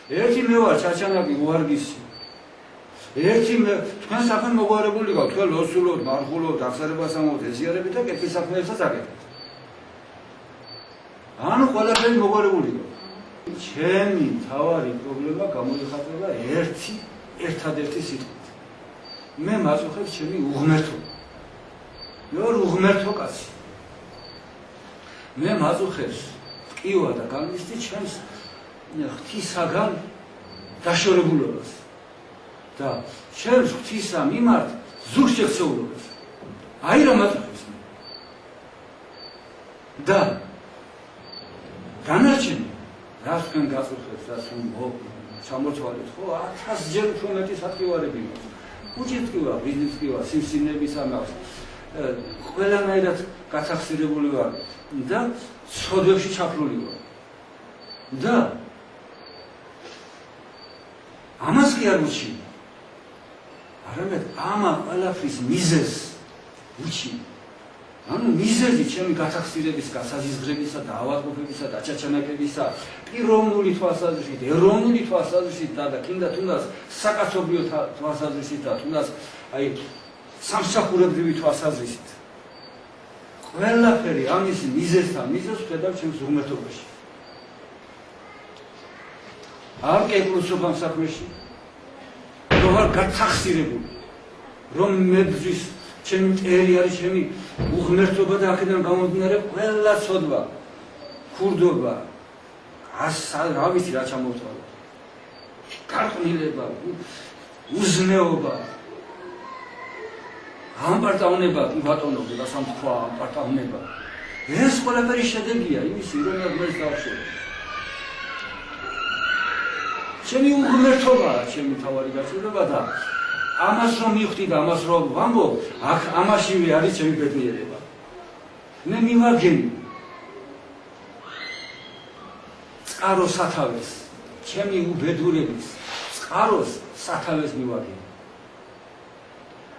ერთი მე ვარ ჩაჩანაკი უარგისი. ერთი თქვენ საქმე მოგვარებული გაქვთ, თქვენ ლოცულობთ, მარხულობთ, აღსარებას ამბობთ, ეზიარებით და კეთილ საქმეებსაც აკეთებთ. ანუ ყველაფერი მოგვარებული გაქვთ. ჩემი თავარი პრობლემა გამოიხატება ერთადერთი სიტყვით. მე მაწუხებს ჩემი უღმერთობა. მე ვარ უღმერთო კაცი. მე მაწუხებს ტკივა და განვისტი ჩემს ღვთისაგან დაშორებულობას და ჩემს ღვთისა მიმართ ზურგშექცეულობას. აი რა მაწუხებს მე. და დანარჩენი რას თქვენ გაწუხებთ, რას ჩამოთვალეთ, ხო 1000 ჯერ უფრო მეტი სატკივარები მაქვს. უჭირთ ტკივა, ბიზნეს ტკივა, სიმსივნების ამას. ყველანაირად გასახსირებული ვარ და ცოდვებში ჩაფლული ვარ. და ამას კი არ ვუჩინე. არამედ ამა ყველაფრის მიზეზს ვუჩინე. ანუ მიზეზი ჩემი გასახსირების, გასაზიზღრებისა და ავადმყოფებისა და ჩაჩანაკებისა პიროვნული თვალსაზრისით, ეროვნული თვალსაზრისით და კიდე თუნდაც საკაცობრიო თვალსაზრისით და თუნდაც აი სამსახურებრივი თვალსაზრისით. ყველაფერი ამის მიზეზთან მიზეზს ვხედავ ჩემს უღმერთობაში. არ კეპლუსობ ამ საქმეში, რომ არ გასახსირებული, რომ მებრძვის ჩემი მტერი არის ჩემი უღმერთობა და აქედან გამომდინარე ყველა ცოდვა, ქურდობა, რა ვიცი რა ჩამოვთვალე. გარყვნილება, უზნეობა, ამპარტავნება, კი ბატონო, და სამთქვა ამპარტავნება. ეს ყველაფერი შედეგია იმისი, რომ მე დავშორე. ჩემი უღმერთობაა ჩემი თავარი გაწურება და ამას რომ მივხვდი და ამას რომ ვამბობ, აქ ამაშივე არის ჩემი ბედნიერება. მე მივაგენი წყარო სათავეს, ჩემი უბედურების წყაროს სათავეს მივაგენი.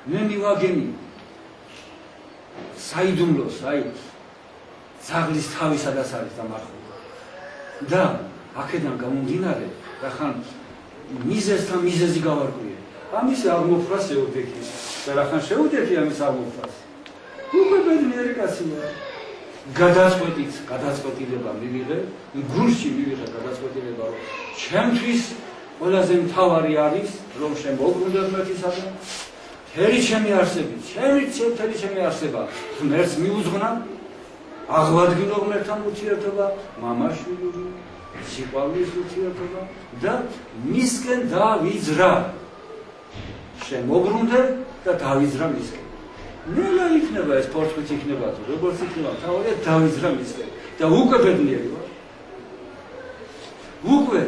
მე მივაგენი საიდუმლოს, აი ძაღლის თავი სადაც არის დამარხული. და აქედან გამომდინარე, რახან მიზეზთან მიზეზი გავარკვიე. ამის აღმოფრას შეუდექი და რახან შეუდექი ამის აღმოფრას. უკვე ბედნიერი კაცი ვარ. გადაწყვეტილება მივიღე, გულში მივიღე გადაწყვეტილება, რომ ჩემთვის ყველაზე მთავარი არის, რომ შემოუბრუნდე ღმერთისაგან. მთელი ჩემი არსებით, მთელი ჩემი არსება ღმერთს მიუძღვნა, აღვადგინო ღმერთთან ურთიერთობა, მამაშვილი, სიყვარულის ურთიერთობა და მისკენ დავიძრა. შემოუბრუნდე და დავიძრა მისკენ. ნელა იქნება ეს პორტფეთ იქნება თუ როგორც იქნება, თავადია დავიძრა მისკენ და უკვე ბედნიერი ვარ. უკვე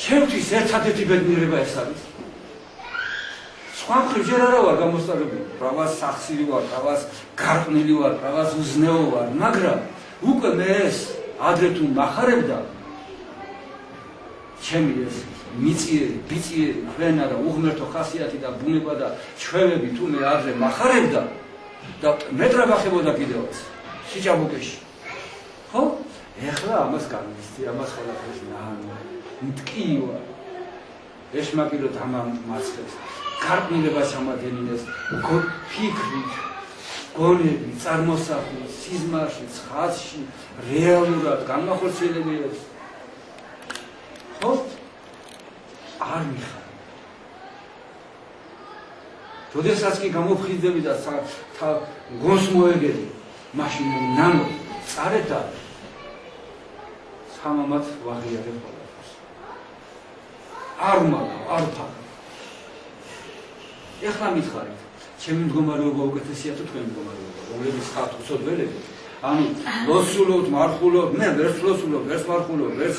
ჩემთვის ერთადერთი ბედნიერება ეს არის. სხვა მხრივ ჯერ არა ვარ გამოსწორებული, რაღაც სახსირი ვარ, რაღაც გარყვნილი ვარ, რაღაც უზნეო ვარ, მაგრამ უკვე მე ეს ადრე თუ მახარებდა ჩემი ეს მიწიერი, ბიწიერი, ქვენა და უღმერთო ხასიათი და ბუნება და ჩვევები თუ მე ადრე მახარებდა და მეტრაბახებოდა კიდევაც სიჭაბუკეში. ხო? ეხლა ამას განვისტი, ამას ყველაფერს მტკივა. ეშმაკილოთ ამამაცხებს. გარყვნილება ჩამადენინეს, ფიქრით, გონებით, წარმოსახვით, სიზმარში, ცხადში, რეალურად განმახორციელებიათ. ხო? არ მიხარ. როდესაც კი გამოფხიზდები და გონს მოეგები, მაშინ ნანო წარეთ და სამამად ვაღიარებ ყველაფერს. არ მალა, არ ფაქ. ეხლა მითხარით, ჩემი მდგომარეობა უკეთესია თუ თქვენი მდგომარეობა, რომლებიც ხართ უცოდველები, ანუ ლოცულობთ, მარხულობთ, მე ვერც ლოცულობ, ვერც მარხულობ, ვერც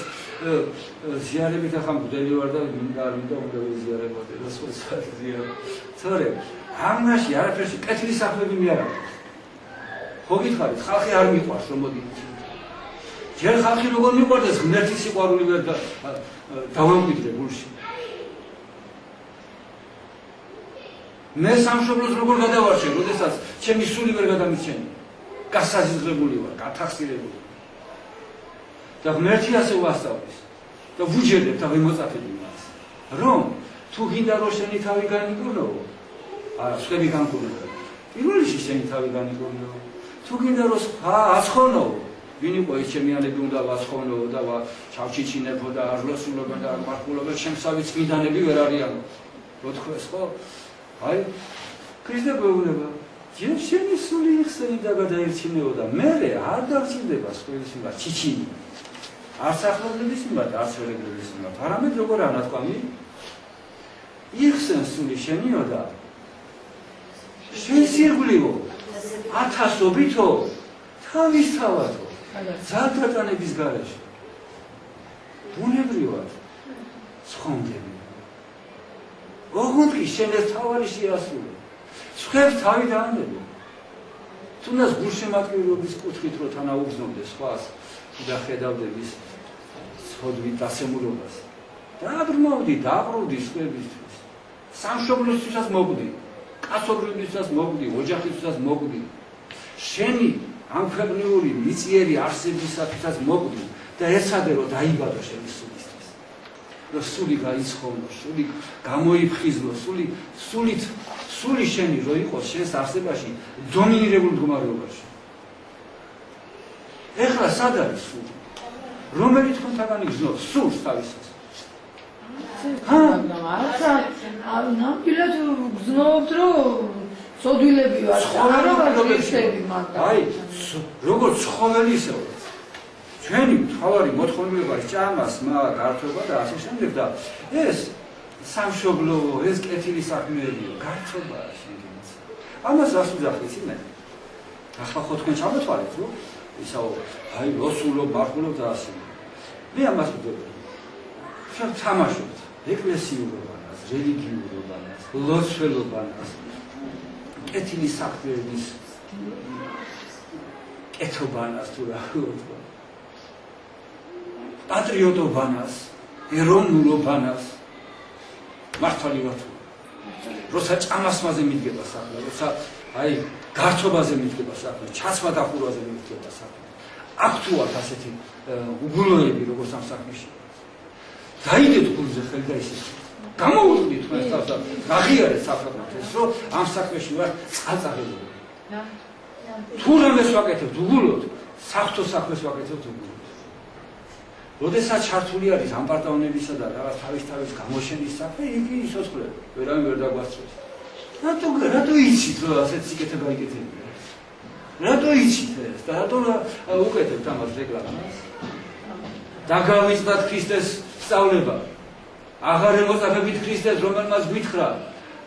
ზიარებით ახლა მღვდელი ვარ და მინდა უნდა ვიზიარებოდი, და სხვა ზიარებ. თორე, ამაში არაფერში კეთილი საქმეები მე არ აქვს. ხო გითხარით, ხალხი არ მიყვარს რომ მოდით. ჯერ ხალხი როგორ მიყვარდეს, ღმერთის სიყვარული ვერ დავამკვიდრე გულში. მე სამშობლოს როგორ გადავარჩენ, როდესაც ჩემი სული ვერ გადამისცემი. გასაზიზღრებული ვარ, გათახსირებული. და ღმერთი ასე ვასწავლის. და ვუჯერებ და ვიმოწაფებ იმას. რომ თუ გინდა რომ შენი თავი განიკურნო, არა, სხვები განკურნო. პირველ რიგში შენი თავი განიკურნო. თუ გინდა რომ აცხონო, ვინ იყო ეს ჩემიანები უნდა ვაცხონო და ჩავჩიჩინებო და არ ლოსულობენ და არ მარხულობენ, შემსავი წმინდანები ვერ არიანო. რო თქოს ხო? აი, ქრისტე გვეუბნება, ჯერ შენი სული იხსენი და გადაირჩინეო და მერე არ დავჭირდება სხვების მიმართ ჩიჩინი. არ სახელმწიფოს მიმართ, არ ცოლებების მიმართ, არამედ როგორ ანათქვამი? იხსენ სული შენიო და შენ სირგვლივო, ათასობითო, თავისთავადო, ძალდატანების გარეშე. ბუნებრივად ცხონდები. ოღონდ კი შენ ეს თავარი შეასრულე. სხვებს თავი დაანებო. თუნდაც გულშემატკივრობის კუთხით რო თანაუგზნობდეს სხვას და ხედავდების სხოდვით დასემულობას. დააბრმავდი, დააყროვდი სხვებისთვის. სამშობლოსთვისაც მოგდი, კაცობრიობისთვისაც მოგდი, ოჯახისთვისაც მოგდი. შენი ამ ქვეყნიური მიწიერი არსებისათვისაც მოგდი და ეცადე რომ დაიბადო შენი სულისთვის. რომ სული გაიცხოვნო, სული გამოიფხიზლო, სული შენი რო იყოს შენს არსებაში დომინირებულ მდგომარეობაში. ეხლა სად არის სული? რომელი თქვენთაგან იგრძნობს სულს თავისას? ნამდვილად გრძნობთ რომ სოდვილები ვარ, აი, როგორც ცხოველი ისე ჩვენი მთავარი მოთხოვნილება არის ჭამა, სმა, გართობა და ასე შემდეგ და ეს სამშობლო, ეს კეთილი საქმეებია, გართობაა შეგიძლიათ. ამას რას ვუძახით მე? ახლა ხო თქვენ ჩამოთვალეთ, რომ ისაო, აი, ლოსულობ, მარხულობ და ასე. მე ამას ვუძახით. შენ თამაშობთ ეკლესიურობანას, რელიგიურობანას, ლოცველობანას, კეთილი საქმეების კეთობანას თუ რა ვთქვა. პატრიოტობანას, ეროვნულობანას მართალი ვარ თუ. როცა ჭამასმაზე მიდგება საქმე, როცა აი გართობაზე მიდგება საქმე, ჩაცმადახურვაზე მიდგება საქმე. აქ თუ არ ასეთი უგულოები როგორც ამ საქმეში. დაიდეთ გულზე ხელი და ისე გამოუვიდით თქვენს თავს და გაღიარეთ საფრთხეს, რომ ამ საქმეში ვარ წაწაღებული. თუ რამეს ვაკეთებთ უგულოდ, საფრთხო საქმეს ვაკეთებთ უგულოდ. როდესაც ჩართული არის ამ პარტავნებისა და რაღაც თავის გამოშენის საქმე, იგი ისოცხლება, ვერავინ ვერ დაგვასწრებს. რატო იცით, რომ ასეთ სიკეთება იკეთებია? რატო იცით ეს და რატო უკეთებთ ამას რეკლამას? დაგავიწყდათ ქრისტეს სწავლება. აღარ ემოწაფებით ქრისტეს, რომელმაც გვითხრა,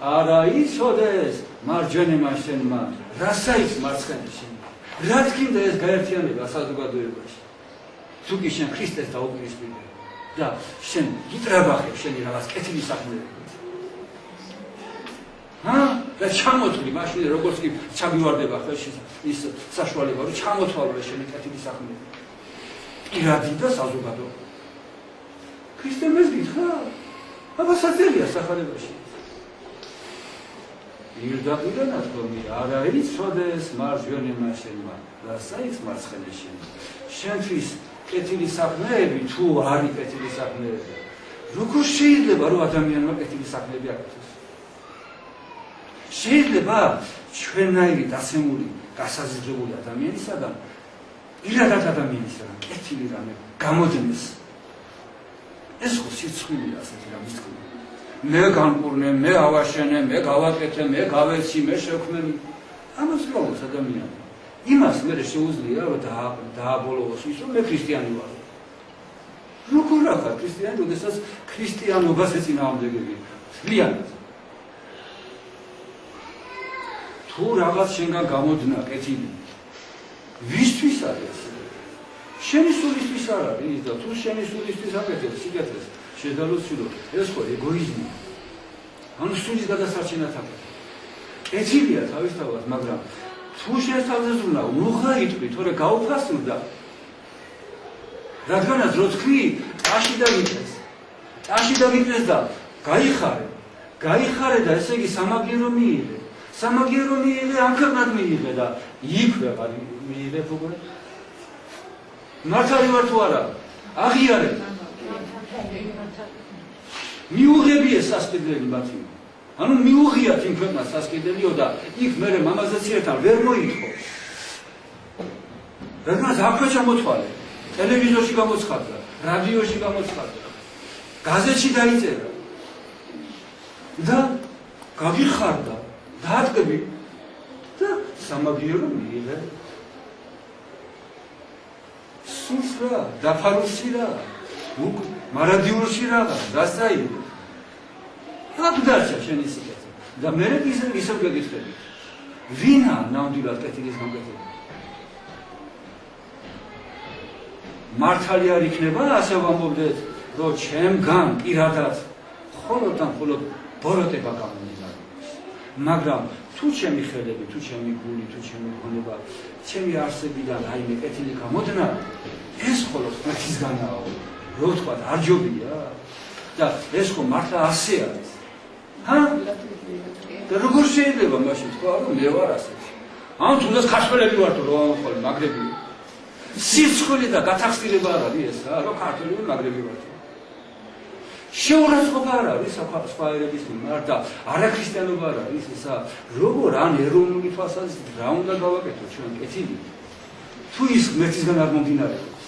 არა იცოდეს მარჯვენება შენმა, რასაიც მარცხენა შენ. რა თქინდა ეს გაერთიანება საზოგადოებაში? თუ კი შენ ქრისტეს დაუპირისპირდები და შენ გიტრაბახებ შენი რაღაც კეთილი საქმეებით. და ჩამოთვლი მაშინ როგორც კი ჩამივარდება ხელში ის საშუალება, რომ ჩამოთვალო შენი კეთილი საქმეები. პირადი და საზოგადო. ქრისტემ ეს გითხრა? აბა საძელია სახარებაში. ირდაპირა ნათქვამია, არა იცოდეს მარჯვენება შენმა, რასაც მარცხენა შენ. შენთვის კეთილი საქმეები თუ არის კეთილი საქმეები. როგორ შეიძლება რომ ადამიანმა კეთილი საქმეები აკეთოს? შეიძლება ჩვენნაირი დასემული, გასაზრდებული ადამიანისაგან, პირადად ადამიანისაგან კეთილი რამე გამოძნეს. ეს ხო სიცხვილეა ასეთი რამის თქმა. მე განკურნე, მე ავაშენე, მე გავაკეთე, მე გავეცი, მე შევქმნი. ამას გლოვოს ადამიანი. იმას მე შეუძლია რომ დააბოლოს ის რომ მე ქრისტიანი ვარ. როგორ ახლა ქრისტიანი, როდესაც ქრისტიანობას ეწინააღმდეგები. მთლიანად. თუ რაღაც შენგან გამოდნა კეთილი, ვისთვის არის? შენი სულისთვის არ არის და თუ შენი სულისთვის აკეთებ სიკეთეს, შედალოცილო, ეს ხო ეგოიზმია. ანუ სულის გადასარჩენად აკეთებ. კეთილია თავისთავად, მაგრამ თუ შენს თავზე ზრუნვა, უღაიტყვი, თორე გაუფასურდა. რადგანაც რო თქვი, ტაში დავიწეს და გაიხარე და ესე იგი სამაგიერო მიიღე. სამაგიერო მიიღე, ამქრნად მიიღე და იქ ვეღარ მიიღებ უკვე. მართალი ვარ თუ არა? აღიარე. მიუღებია სასყიდლები მათი. ანუ მიუღიათ იმ ქვეყნას სასყიდლიო და იქ მერე მამაზეც ერთად ვერ მოითხო. რადგან აქვეჩა მოთვალე, ტელევიზორში გამოცხადდა, რადიოში გამოცხადდა, გაზეთში დაიწერა. და გაგიხარდა, დაადგები და სამაგიერო მიიღე. სულს რა, დაფარუსი რა, მარადიულში რაღაც, დასწაიღე. აქ დარჩა შენი სიკეთე. და მერე ისევ გეკითხები. ვინა ნამდვილად კეთილის გამკეთებელი? მართალი არ იქნება, ასე ვამბობდეთ, რომ ჩემგან პირადად ხოლოდან ხოლოდ ბოროტება გამომდინარეობს. მაგრამ თუ ჩემი ხელები, თუ ჩემი გული, თუ ჩემი გონება, ჩემი არსებიდან რაიმე კეთილი გამოდნა, ეს ხოლო ღმერთისგანაა. რო ვთქვათ, არ ჯობია და ეს ხო მართლა ასე არის. და როგორ შეიძლება მაშინ თქვა, რომ მე ვარ ასეთი? ან თუნდაც ქართველები ვართ, რომ ხოლმე მაგრები. სიცხული და გათახსილება არ არის ეს, რომ ქართველები მაგრები ვართ. შეურაცხყოფა არ არის სხვა ერების მიმართ და არაქრისტიანობა არ არის ესა, როგორ ან ეროვნული თვალსაზრისით რა უნდა გავაკეთოთ ჩვენ კეთილი? თუ ის ღმერთისგან არ მომდინარეობს.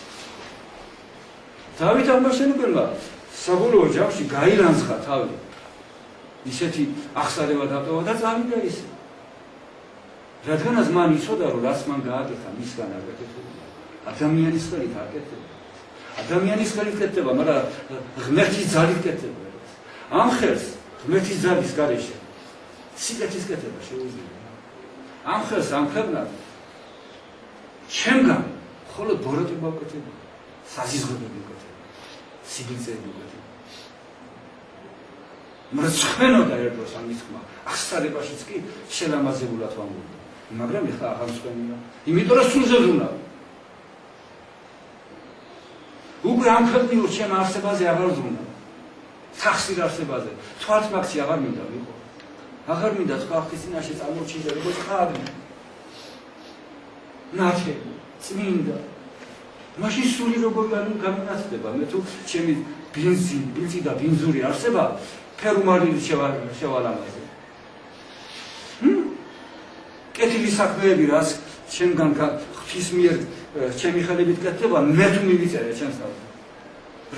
დავით აღმაშენებელმა საბოლოო ჯამში გაილანძღა თავი. ისეთი ახსარება დატოვა და წავიდა ისე. რადგანაც მან იცოდა, რომ რაც მან გააკეთა, მისგან არ გაკეთებულა. ადამიანის ხელით არ კეთდება. ადამიანის ხელით კეთდება, მაგრამ ღმერთის ძალით კეთდება. ამ ხელს ღმერთის ძალის გარეშე სიკეთის კეთება შეუძლია. ამ ხელს ამ ქვეყნად ჩემგან მხოლოდ ბოროტება უკეთება, საზიზღობები უკეთება, სიბიძეები უკეთება. მრცხვენოდა ერთდროს ამის ხმა, ახსარებაშიც კი შელამაზებულად ვამბობ. მაგრამ ეხლა აღარ მსხვენია, იმიტომ რომ სულზე ვზრუნავ. უკვე ამ ქვეყნიურ ჩემ არსებაზე აღარ ვზრუნავ. სახსირ არსებაზე, თვალთმაქცი აღარ მინდა ვიყო. აღარ მინდა სხვა ხის წინაშე წამორჩინდა, როგორც ხადი. ნათელი, წმინდა. მაშინ სული როგორ გამონაცდება? მე თუ ჩემი ბინძი და ბინძური არსება ფერუმარილით შევალამაზე. კეთილი საქმეები, რაც ჩემგან ღვთის მიერ ჩემი ხელებით კეთდება, მე თუ მივიწერე ჩემს თავზე.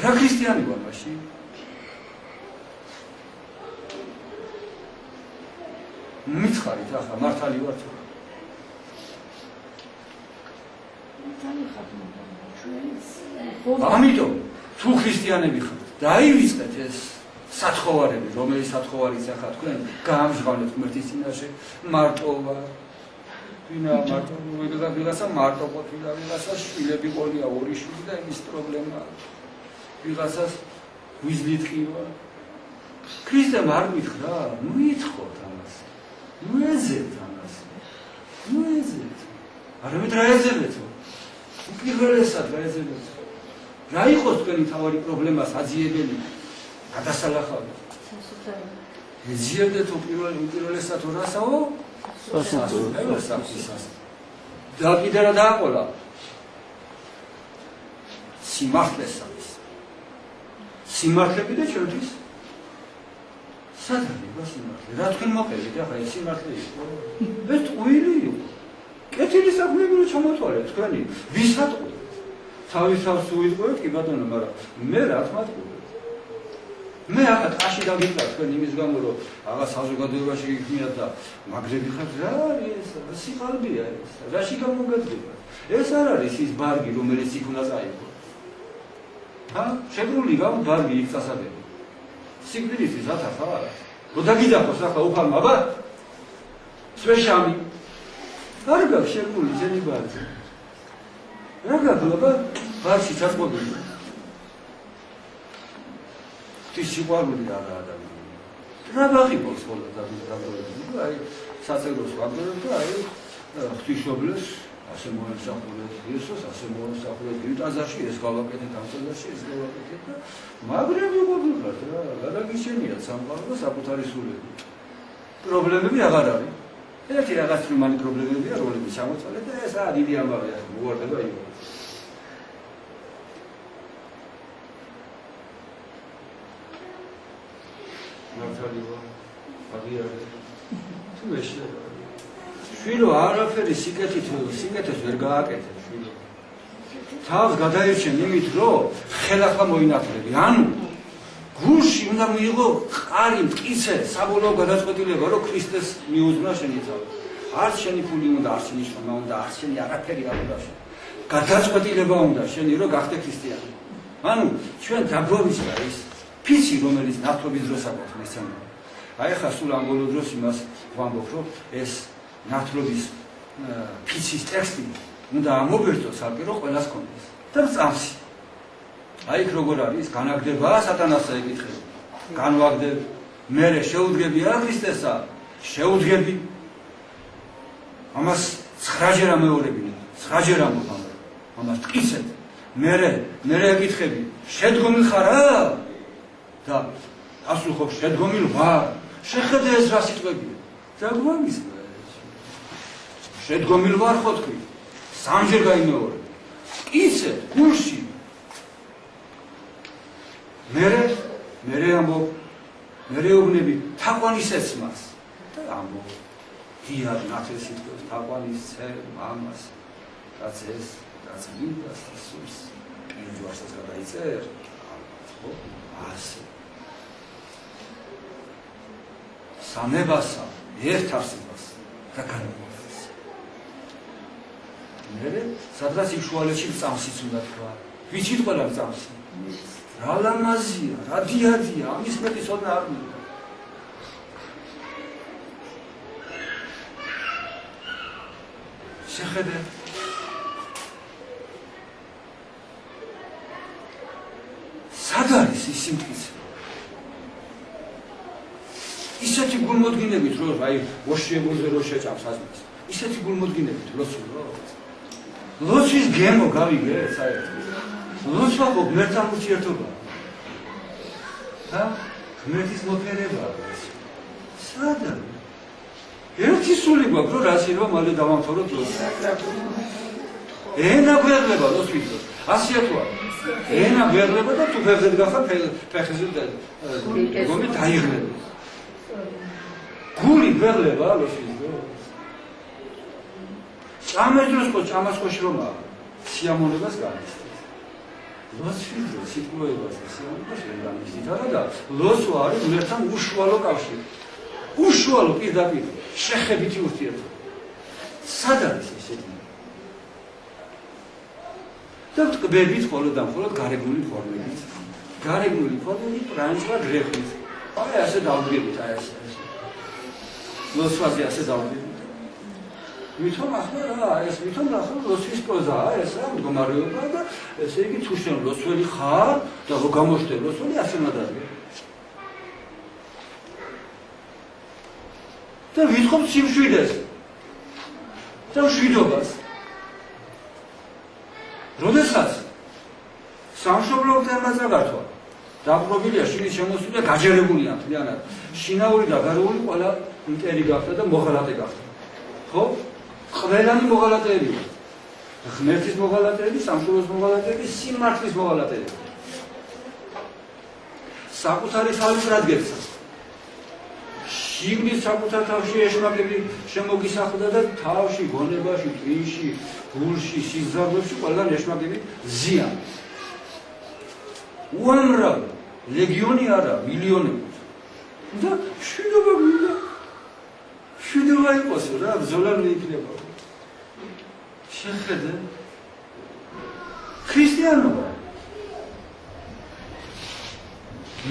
რა ქრისტიანი ვარ მაშინ? მითხარით ახლა მართალი ვარ თუ? ამიტომ თუ ქრისტიანები ხართ, დაივიწყეთ ეს სათხოვარები, რომელიც სათხოვარიც ახლა თქვენ გაამჟღავნეთ ღმერთის წინაშე, მარტო ვარ. ვინა მარტო, ვიღაცა მარტო ყოფილა, ვიღაცა შვილები ყოლია, ორი შვილი და იმის პრობლემა. ვიღაცას ვიზლით ყივა. ქრისტემ არ მითხრა, ნუ ითხოვთ ამას. ნუ ეძებთ ამას. ნუ ეძებთ. არამედ რა ეძებეთო? უპირველესად რა ეძებეთო? რა იყოს თქვენი თავარი პრობლემას აძიებელი? გადასალახავი. ეძიებდეთ უპირველესად რასაო? სასწაულს. და კიდე რა დააყოლა? სიმართლესაც. სიმართლე და ჩვენთვის სად არის სიმართლე? რა თქვენ მოყევით ახლა ეს სიმართლე იყო? ეს ტყუილი იყო. კეთილი საქმეები რო ჩამოთვალეთ თქვენი, ვის ატყუებთ? თავის თავს უიტყუებთ კი ბატონო, მაგრამ მე რა თქმა უნდა მე ახლა ტყაში დავიწყდა თქვენ იმის გამო რომ აღა საზოგადოებაში გიქმნიათ და მაგრები ხართ რა არის ეს სიყალბეა ეს რაში გამოგეძება ეს არ არის ის ბარგი რომელიც იქ უნდა წაიღო შებრული გამ ბარგი იქ წასაგები სიკვდილისთვის ათახა არა რო დაგიდახოს ახლა უფალმა აბა სვეშამი არ გაქვს შებრული ძენი ბარგი რა გაგლობა ბარში ჩაწყობილი სიყვარული არა ადამიანი. რა ბაღიბობს ხოლმე დაგვრევები. აი საწევროს ვაგდრებ და აი ღვთისმშობლებს ასე მოემსახურეთ იესოს, ასე მოემსახურეთ გიტაზაში ეს გავაკეთეთ ამ წელში ეს გავაკეთეთ და მაგრები ყოფილიყართ რა. გადაგიჩენიათ სამყარო საკუთარი სულები. პრობლემები აღარ არის. ერთი რაღაც მალი პრობლემებია, რომლებიც ჩამოწვალეთ და ეს რა დიდი ამბავია, მოუვარდება იქ. მართალია აღიარე თუ მეშლება შვილო არაფერი სიკეთეს ვერ გააკეთე შვილო თავს გადაირჩენ იმით რომ ხელახლა მოინათლები ანუ გულში უნდა მიიღო ყარი მტკიცე საბოლოო გადაწყვეტილება რომ ქრისტეს მიუძღვნა შენი თავი არც შენი ფული უნდა არც ნიშნობა უნდა არც შენი არაფერი არ უნდა გადაწყვეტილება უნდა შენი რომ გახდე ქრისტიანი ანუ ჩვენ დაბრუნდა ის ფიცი რომელიც ნათლობის დროს აქვს მესამე აი ხა სულ ამ ბოლო დროს იმას ვამბობ რომ ეს ნათლობის ფიცის ტექსტი უნდა ამობერტოს ალკერო ყველას კონდეს და წამსი აი იქ როგორ არის განაგდება სატანასა ეკითხება განვაგდებ მე შეუდგები რა ქრისტესა შეუდგები ამას 9-ჯერ ამეორებინე 9-ჯერ ამბობ ამას ტკიცეთ მე ეკითხები შედგომილ ხარა და ასულხობ შედგომილ ვარ შეხედე ეს რა სიტყვებია დაგვამის შედგომილ ვარ ხო თქვი 3-ჯერ გაიმეორე ტკიცეთ გულში მე ამბობ მე უბნები თაყვანისეც მას და ამბობ დიად ნათლის სიტყვებს თაყვანის ცე მამას რაც ეს რაც მიდას ისურს პირჯვარსაც გადაიწერა ხო ასე სამებასა ერთ არსებას და განმოგვიდეს მე სადღაც იშუალეთში წამსიც უნდა თქვა ვიცით ყველა წამსი რა ლამაზია რა დიადია ამის მეტი ცოდნა არ მინდა შეხედე სად არის ის სიმტკიცე ისეთი გულმოდგინებით რომ აი ოშიებულზე რო შეჭამს აზმას ისეთი გულმოდგინებით ლოცვის გემო გავიგე საერთოდ ლოცვა ხო ღმერთთან ურთიერთობა და ღმერთის მოფერება სად არის ერთი სული გვაქვს რომ რაც ირო მალე დავამთავროთ ლოცვა ენა გვერდება ლოცვის ასია თუ არა ენა გვერდება და თუ ფეხზე გახარ ფეხზე გომი დაიღლება გული გვერდება ლოცვის ჭამეს დროს ხო ჭამას ხოში რომ სიამოვნებას გამისდით ლოცვის დროს სიტყვებას სიამოვნებას ვერ გამისდით არა და ლოცვა არის ღმერთთან უშუალო კავშირი უშუალო პირდაპირ შეხებითი ურთიერთობა სად არის ესეთი და ტკბებით მხოლოდ და მხოლოდ გარეგნული ფორმებით პრანჩვა გრეხით აი ასე დავდგებით აი ასე ლოცვაზე ასე დავდგებით ვითომ ახლა რა ეს ვითომ ახლა ლოცვის პროზაა ეს რა მდგომარეობა და ესე იგი თუ შენ ლოცველი ხარ და რო გამოჩნდე ლოცველი ასე უნდა დადგე და ვითხოვ სიმშვიდეს და მშვიდობას როდესაც სამშობლო თემაზე გართვა დაპყრობილია შინის შემოსული და გაჯერებულია მთლიანად შინაური და გარეული ყველა მტერი გახდა და მოღალატე გახდა ხო ყველანი მოღალატეებია ღმერთის მოღალატეები სამშობლოს მოღალატეები სიმართლის მოღალატეები საკუთარი თავის რადგეცა შიგნით საკუთარ თავში ეშმაკები შემოგისახლდა და თავში გონებაში ტვინში გულში სიზარდებში ყველგან ეშმაკები ზიან უამრავ ლეგიონი არა მილიონები და შვიდობა იყოს რა ბრძოლა მიიქნება შეხედე ქრისტიანობა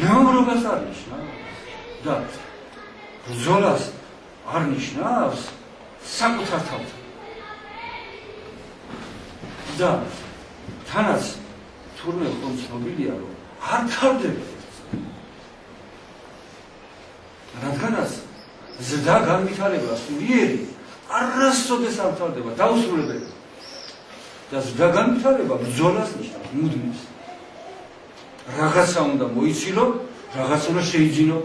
მეომრობას არ ნიშნავს და ბრძოლას არ ნიშნავს საკუთარ თავთან და თანაც თურმე ხომ ცნობილია რომ არ თავდება რადგანაც ზრდა განვითარება სულიერი არასოდეს არ თავდება დაუსრულებელი და ზრდა განვითარება ბრძოლას ნიშნავს მუდმივს რაღაცა უნდა მოიცილო რაღაცა უნდა შეიძინო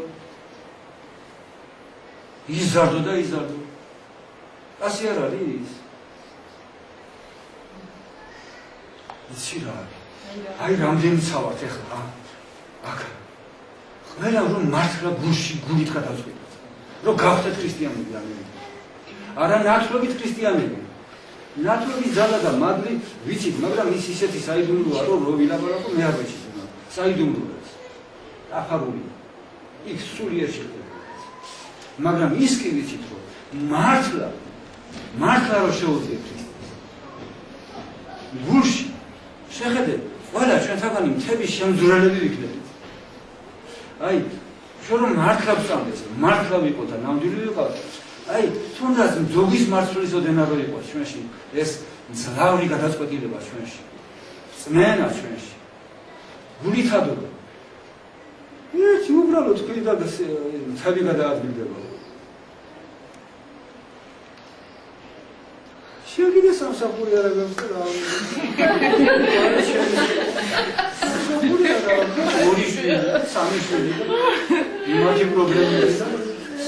იზარდო და იზარდო ასე არ არის იცი რა აი რამდენი ცავართ ეხლა აქ ყველა რომ მართლა გულში გულით გადაწყვიტა რომ გავხდეთ ქრისტიანები არა ნათლობით ქრისტიანები ნათლობის ძალა და მადლი ვიცით მაგრამ ის ისეთი საიდუმლოა რომ რო ვილაპარაკო მე არ ვეჩვენა საიდუმლოა აფარული იქ სულიერ შეხედა მაგრამ ის კი ვიცით რომ მართლა რომ შეუძლია ქრისტეს გულში შეხედე ყველა ჩვენთაგანი მთების შემძვრელები ვიქნებით აი შენ რომ მართლა ვსწავლდეს მართლა ვიყო და ნამდვილი ვიყო აი თუნდაც ძოგის მარცვლის ოდენა რო იყო ჩვენში ეს ძლავრი გადაწყვეტილება ჩვენში წმენა ჩვენში გულითადობა ერთი უბრალოდ თქვი და თავი გადაადგილდება შეგიდე სამსახური არ აქვს და სამსახური არ აქვს ორი შვილი სამი შვილი იმაჯი პრობლემები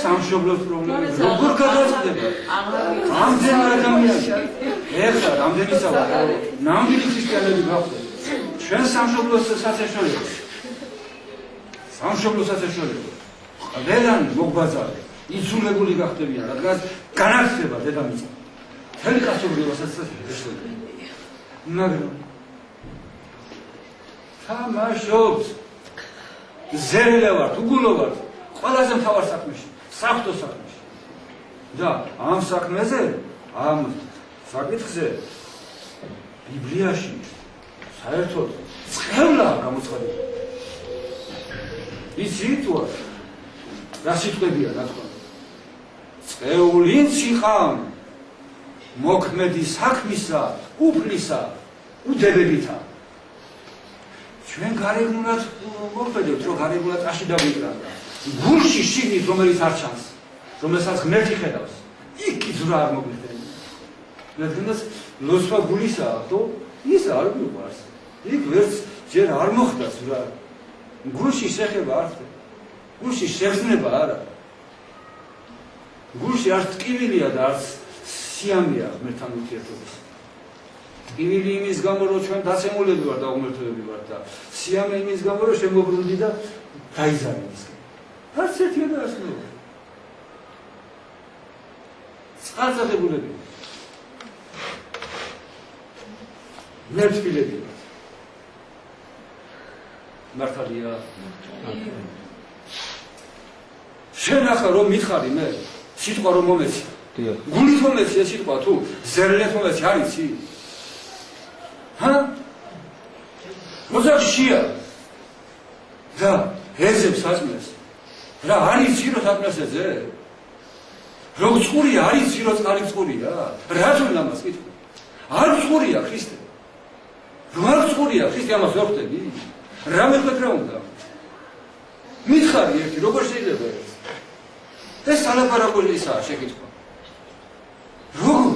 სამშობლოს პრობლემები როგორ გადაწყდება ამდენ ადამიანს ეხლა რამდენი საუბარი ნამდვილი ქრისტიანები გახდეთ ჩვენ სამშობლოს საცეშორებო ყველანი მოგვბაზარდა იცულებული გახდებიან რადგან განათლება დედამიწა მთელი კაცობრიობასაც ეშველება მაგრამ თამაშობს ზერელე ვართ უგულო ვართ ყველაზე მთავარ საქმეში საფრთხო საქმეში და ამ საქმეზე ამ საკითხზე ბიბლიაში საერთოდ წყევლა გამოცხადებული იცით რა სიტყვებია რა თქმა უნდა წყეულიც იყავ მოქმედი საქმისა უფლისა უდებებითა ჩვენ გარეგნულად მოქმედებთ რომ გარეგნულად აში დაგვიკრა გულში შიგნით რომელიც არ ჩანს რომელსაც ღმერთი ხედავს იქ ძვრა არ მოგვიხდება რადგან ლოცვა გულისაა ხო ის არ მიყვარს იქ ვერც ჯერ არ მოხდა ძვრა გულში შეხება არ ხდება გულში შეხსნება არა გულში არც ტკივილია და არც სიამია ღმერთთან ურთიერთობის ტკივილი იმის გამო რომ ჩვენ დაცემულები ვართ და უღმრთოები ვართ და სიამე იმის გამო რომ შემოbrunდი და დაიზარე ისე არც ერთი არ ასწავლე წყალწადებულები ნერწილები მართალია შენ ახლა რომ მითხარი მე სიტყვა რომ მომეცი გულით მომეცი ეს სიტყვა თუ ზერლეთ მომეცი არ იცი როცა და ეზებს აწმეს რა არ იცი რომ აწმეს ეზე რო წყურია არ იცი რომ წყალი წყურია რატომ ამას კითხო არ წყურია ქრისტე რო არ წყურია ქრისტე ამას ვერ ხვდები რა მეხვექრა უნდა მითხარი ერთი როგორ შეიძლება ეს ალაპარაკულისაა შეკითხვა როგორ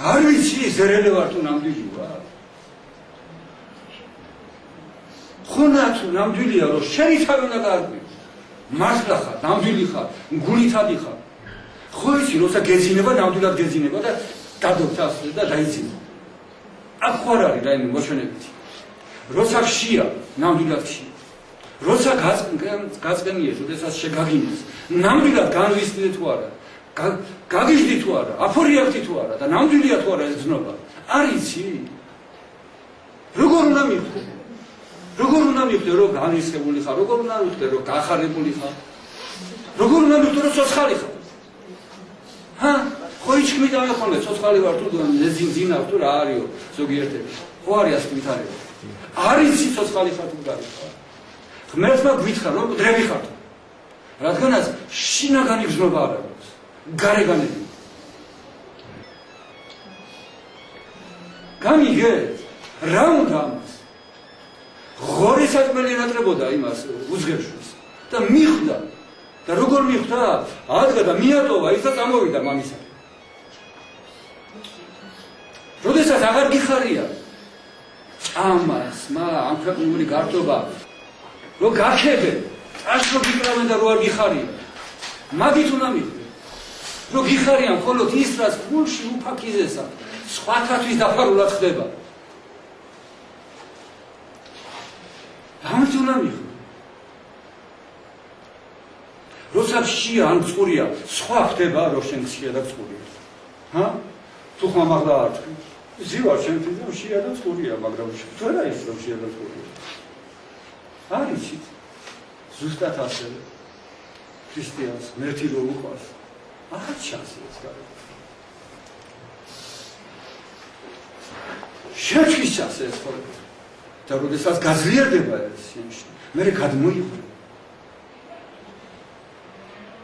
არ ვიცი ზერელე ვარ თუ ნამდვილი ვარ ხონა თუ ნამდვილია რომ შენი თავი უნდა გაარკვიო მართლა ხარ ნამდვილი ხარ გულითადი ხარ ხო იცი როცა გეძინება ნამდვილად გეძინება და დადოქცას და დაიძინა აქ ხო არ არის რაიმე მოჩვენებითი როცა ხშია ნამდვილად ხშია როცა გაწყენიეს როდესაც შეგაგინეს ნამდვილად განვისდე თუ არა გაგიჟდი თუ არა აფორიახდი თუ არა და ნამდვილია თუ არა ეს გზნობა არ იცი როგორ უნდა მივხვდე რომ განრისხებული ხარ როგორ უნდა მივხვდე რომ გახარებული ხარ როგორ უნდა მივხვდე რომ ცოცხალი ხარ ხო იჩქმი დამეხონე ცოცხალი ვარ თუ ზინზინა თუ რა არისო ზოგიერთები ხო არის ასე ვითარება არ იცი ცოცხალი ხარ თუ გარი ხარ ღმერთმა გვითხრა რომ დრები ხარ რადგანაც შინაგანი გზნობა არ აქვს გარეგანები გამიგეთ რა უნდა ამას ღორი საჭმელი ნატრებოდა იმას უძგებშვის და მიხვდა და როგორ მიხვდა ადგა და მიატოვა ის და წამოვიდა მამისა როდესაც აღარ გიხარია ჭამას ამ ქვეყნიური გართობა რო გაქებე აშრო გიკრავენ და რო არ გიხარია მაგით უნდა მიხვდე რო გიხარიან მხოლოდ ის რაც გულში უფაქიზესა სხვათათვის დაფარულად ხდება ამით უნდა მიხვდე როცა ხშია ან წყურია, სხვა ხდება რომ შენ ხშია და წყურია. ჰა? თუ ხმამაღლა არ თქვი. ზივა შენ თვითონ ხშია და წყურია, მაგრამ თუ არა ის რომ ხშია და წყურია. არის ის ზუსტად ასევე ქრისტიანს მერთი რო უყვარს. არ ჩანს ეს გარეთ. შეჩვის ჩანს ეს ხოლმე. და როდესაც გაძლიერდება ეს იმში, მე გადმოიღო.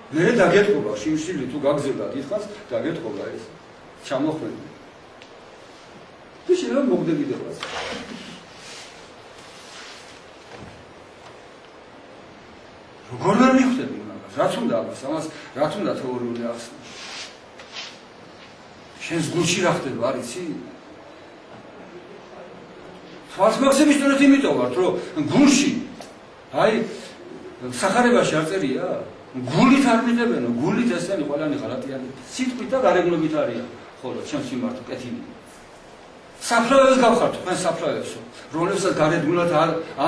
მე დაგეთყობა შიმშილი თუ გაგზელდა დიდხანს დაგეთყობა ეს ჩამოხვედი. თუ შეიძლება მოგდებიდებას. როგორ ვერ მიხვდები მაგას? რაც უნდა ამას, რაც უნდა თეორიული ახსნა. შენს გულში რა ხდება, არ იცი? თვალსმოხსები სწორედ იმიტომ ვართ, რომ გულში აი სახარებაში არ წერია? გულით არ მიდებენო, გულით ესენი ყველანი ღალატიანი. სიტყვით და გარეგნობით არის, ხოლო ჩემს მიმართ კეთილი. საფლავებს გავხართ, თქვენ საფლავებსო, რომლებსაც გარეგნულად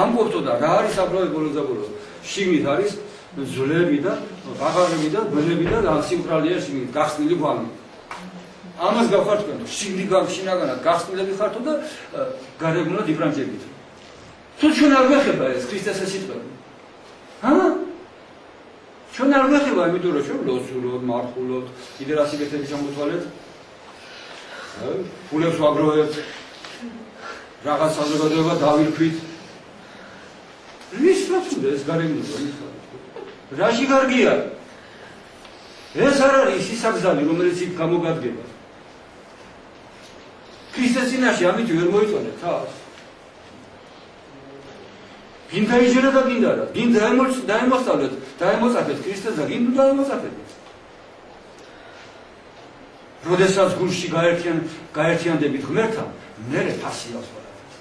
ამბობთო და რა არის საფლავები ბოლოს და ბოლოს. შიგნით არის ზვლები და ბაღარები და გველები და სიმკრალეა შიგნით, გახსნილი გვამი. ამას გავხართ თქვენ, შინაგანად გახსნილები ხართო და გარეგნულად იფრანჯებით. თუ ჩვენ არ ვეხება ეს ქრისტეს სიტყვები. ჰა? ჩვენ არ ვეხება, იმიტომ რომ ჩვენ ლოცულობ, მარხულობ, კიდე რა სიკეთები ჩამოთვალეთ. ფულებს ვაგროვებთ, რაღაც საზოგადოება დავირქვით. ვის რაცუნდა ეს გარემოება? რაში გარგია? ეს არ არის ის საგზავი, რომელიც იქ გამოგადგება. ქრისტეს წინაშე ამით ვერ მოიწონეთ თავს. გინდა იჯერა და გინდა რა. გინდა დაემოსწავლეთ, დაემოწაფეთ ქრისტეს და გინდა დაემოწაფეთ. როდესაც გულში გაერთიანდებით ღმერთთან, მერე ფასი აქვს ყველაფერს.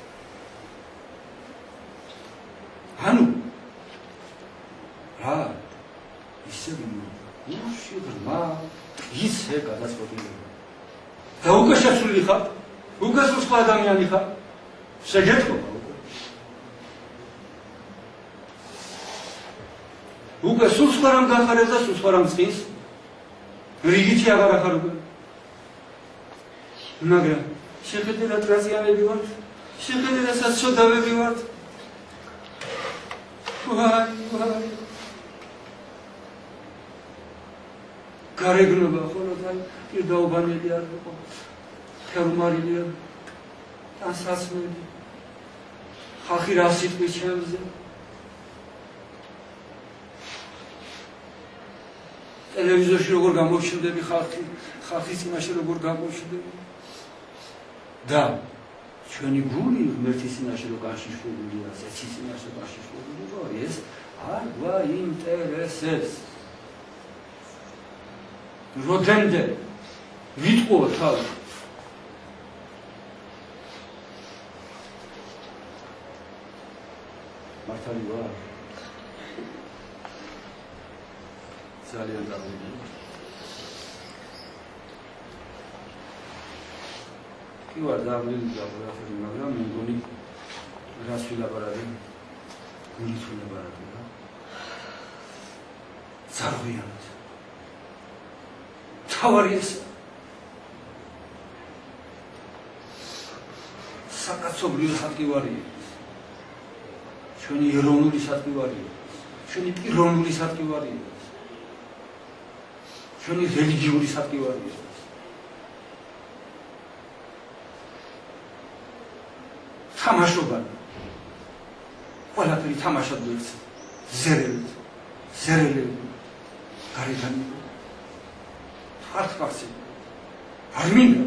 ანუ რა ისე გულში ღრმა ისე გადაწყვეტილება. და უკვე შეცვლილი ხარ, უკვე სხვა ადამიანი ხარ, შეგეთქობა უკვე. უკვე სულ სხვა რამ გახარეს და სულ სხვა რამ წინს, რიგითი აღარ ახარ უკვე. მაგრამ შეხედე რა ტრაზიანები ვართ, შეხედე რა საცოდავები ვართ. ვაი. გარეგნობა ხოლო და პირდაუბანელი არ იყო. ფერმარია, ასასმელი. ხალხი რა სიტყვის ჩემზე. ტელევიზორში როგორ გამოჩნდები ხალხის წინაშე როგორ გამოჩნდები. და ჩვენი გული ღმერთის წინაშე რო გაშიშვლებულია, ზეცის წინაშე გაშიშვლულია, ეს არ გვაინტერესებს. როდენდე ვიტყუო თავი. მართალი ვარ. ძალიან დავიწყე. კი ვარ დაბლილი და ყველაფერი, მაგრამ მე მგონი რას ვილაპარაკე, გულით ვილაპარაკე რა. ზარღვიანად. თავარი ეს. საკაცობრიო სატკივარია. ჩვენი ეროვნული სატკივარია. ჩვენი პიროვნული სატკივარია. ჩვენი რელიგიური სატკივარია. თამაშობა. ყველაფერი თამაშად გვერდს. ზერელი. გარეგანი. ხართ-ფარცი. არ მინდა.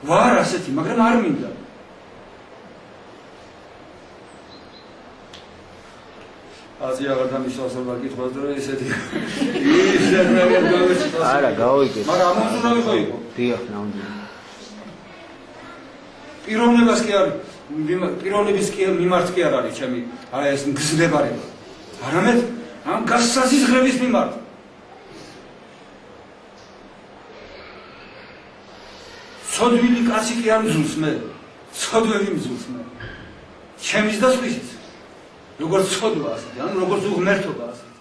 ვარ ასეთი, მაგრამ არ მინდა. აზი აღარ დამისვას რომ გაკითხოს და ესეთი. ისე რა გავიწყოს. არა, გავიგეთ. მაგრამ ამოწურავი ხო იყო? დიახ, ნამდვილად. პიროვნებას კი არ პიროვნების მიმართ კი არ არის ჩემი აი ეს მგზნებარება. არამედ ამ გასაზიზღრების მიმართ. ცოდვილი კაცი კი არ მძულს მე. ცოდველი მძულს მე. ჩემის და სხვისიც. როგორც ცოდვა ასეთი, ანუ როგორც უღმერთობა ასეთი.